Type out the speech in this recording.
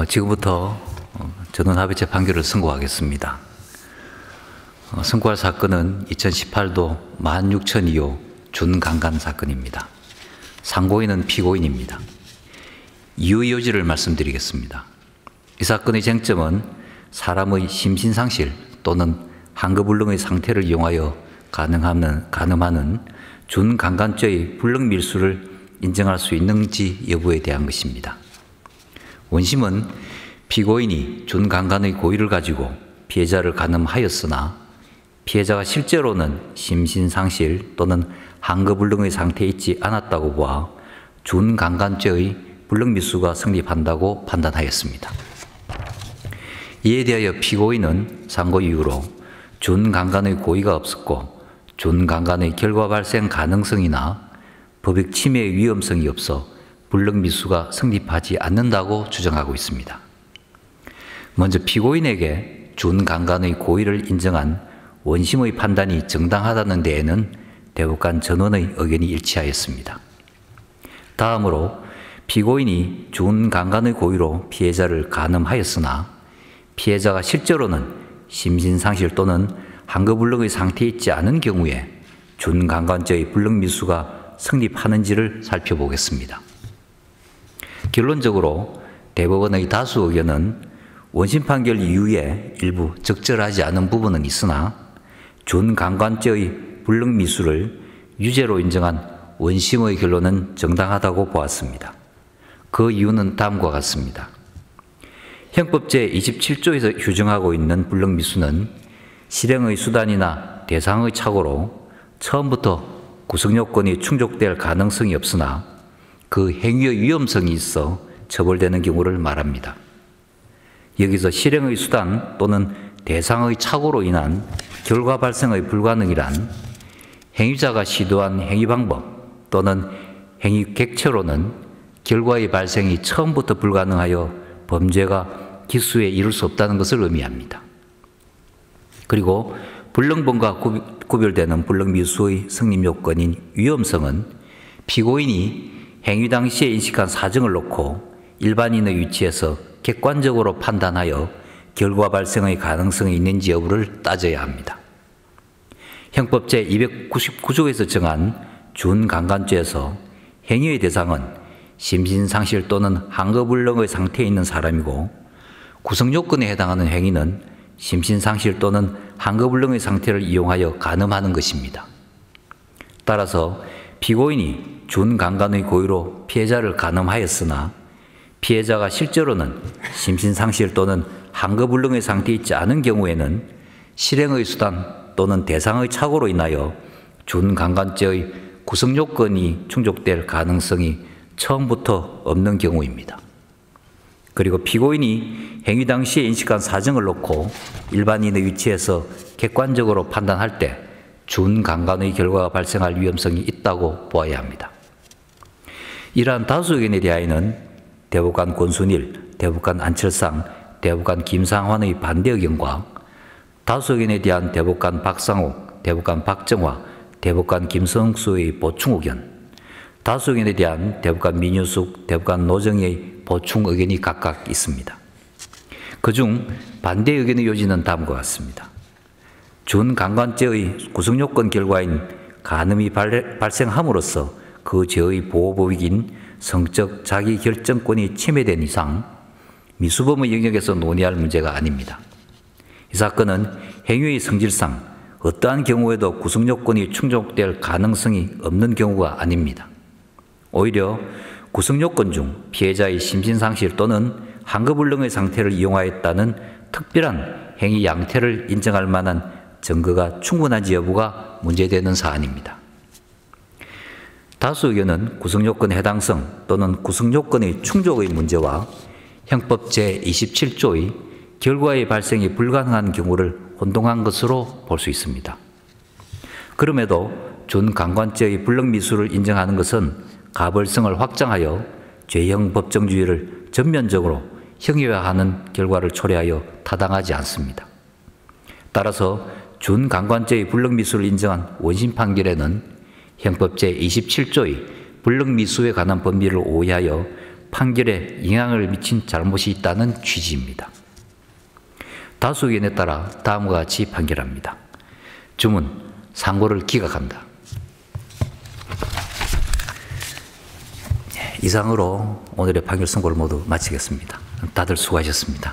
지금부터 전원합의체 판결을 선고하겠습니다. 선고할 사건은 2018도 16,002호 준강간 사건입니다. 상고인은 피고인입니다. 이유의 요지를 말씀드리겠습니다. 이 사건의 쟁점은 사람의 심신상실 또는 한거불능의 상태를 이용하여 가늠하는 준강간죄의 불능밀수를 인정할 수 있는지 여부에 대한 것입니다. 원심은 피고인이 준강간의 고의를 가지고 피해자를 가늠하였으나 피해자가 실제로는 심신상실 또는 한거불능의 상태에 있지 않았다고 보아 준강간죄의 불능밀수가 성립한다고 판단하였습니다. 이에 대하여 피고인은 상고 이유로 준강간의 고의가 없었고 준강간의 결과 발생 가능성이나 법익 침해의 위험성이 없어 불능밀수가 성립하지 않는다고 주장하고 있습니다. 먼저 피고인에게 준강간의 고의를 인정한 원심의 판단이 정당하다는 데에는 대법관 전원의 의견이 일치하였습니다. 다음으로 피고인이 준강간의 고의로 피해자를 가늠하였으나 피해자가 실제로는 심신상실 또는 한거불능의 상태에 있지 않은 경우에 준강간죄의 불능밀수가 성립하는지를 살펴보겠습니다. 결론적으로 대법원의 다수 의견은 원심 판결 이후에 일부 적절하지 않은 부분은 있으나 준강간죄의 불능밀수를 유죄로 인정한 원심의 결론은 정당하다고 보았습니다. 그 이유는 다음과 같습니다. 형법 제27조에서 규정하고 있는 불능밀수는 실행의 수단이나 대상의 착오로 처음부터 구성요건이 충족될 가능성이 없으나 그 행위의 위험성이 있어 처벌되는 경우를 말합니다. 여기서 실행의 수단 또는 대상의 착오로 인한 결과 발생의 불가능이란 행위자가 시도한 행위 방법 또는 행위 객체로는 결과의 발생이 처음부터 불가능하여 범죄가 기수에 이를 수 없다는 것을 의미합니다. 그리고 불능범과 구별되는 불능밀수의 성립 요건인 위험성은 피고인이 행위 당시에 인식한 사정을 놓고 일반인의 위치에서 객관적으로 판단하여 결과 발생의 가능성이 있는지 여부를 따져야 합니다. 형법 제299조에서 정한 준강간죄에서 행위의 대상은 심신상실 또는 한거불능의 상태에 있는 사람이고 구성요건에 해당하는 행위는 심신상실 또는 한거불능의 상태를 이용하여 가늠하는 것입니다. 따라서 피고인이 준강간의 고의로 피해자를 가늠하였으나 피해자가 실제로는 심신상실 또는 한거불능의 상태에 있지 않은 경우에는 실행의 수단 또는 대상의 착오로 인하여 준강간죄의 구성요건이 충족될 가능성이 처음부터 없는 경우입니다. 그리고 피고인이 행위 당시에 인식한 사정을 놓고 일반인의 위치에서 객관적으로 판단할 때 준강간의 결과가 발생할 위험성이 있다고 보아야 합니다. 이러한 다수 의견에 대하여는 대법관 권순일, 대법관 안철상, 대법관 김상환의 반대 의견과 다수 의견에 대한 대법관 박상욱, 대법관 박정화, 대법관 김성수의 보충 의견, 다수 의견에 대한 대법관 민유숙, 대법관 노정희의 보충 의견이 각각 있습니다. 그중 반대 의견의 요지는 다음과 같습니다. 준강간죄의 구성요건 결과인 간음이 발생함으로써 그 죄의 보호법익인 성적 자기결정권이 침해된 이상 미수범의 영역에서 논의할 문제가 아닙니다. 이 사건은 행위의 성질상 어떠한 경우에도 구성요건이 충족될 가능성이 없는 경우가 아닙니다. 오히려 구성요건 중 피해자의 심신상실 또는 한거불능의 상태를 이용하였다는 특별한 행위 양태를 인정할 만한 증거가 충분한지 여부가 문제되는 사안입니다. 다수 의견은 구성요건의 해당성 또는 구성요건의 충족의 문제와 형법 제27조의 결과의 발생이 불가능한 경우를 혼동한 것으로 볼 수 있습니다. 그럼에도 준강간죄의 불능밀수를 인정하는 것은 가벌성을 확장하여 죄형 법정주의를 전면적으로 형이화하는 결과를 초래하여 타당하지 않습니다. 따라서 준강간죄의 불능밀수를 인정한 원심 판결에는 형법 제27조의 불능밀수에 관한 법리를 오해하여 판결에 영향을 미친 잘못이 있다는 취지입니다. 다수 의견에 따라 다음과 같이 판결합니다. 주문, 상고를 기각한다. 이상으로 오늘의 판결 선고를 모두 마치겠습니다. 다들 수고하셨습니다.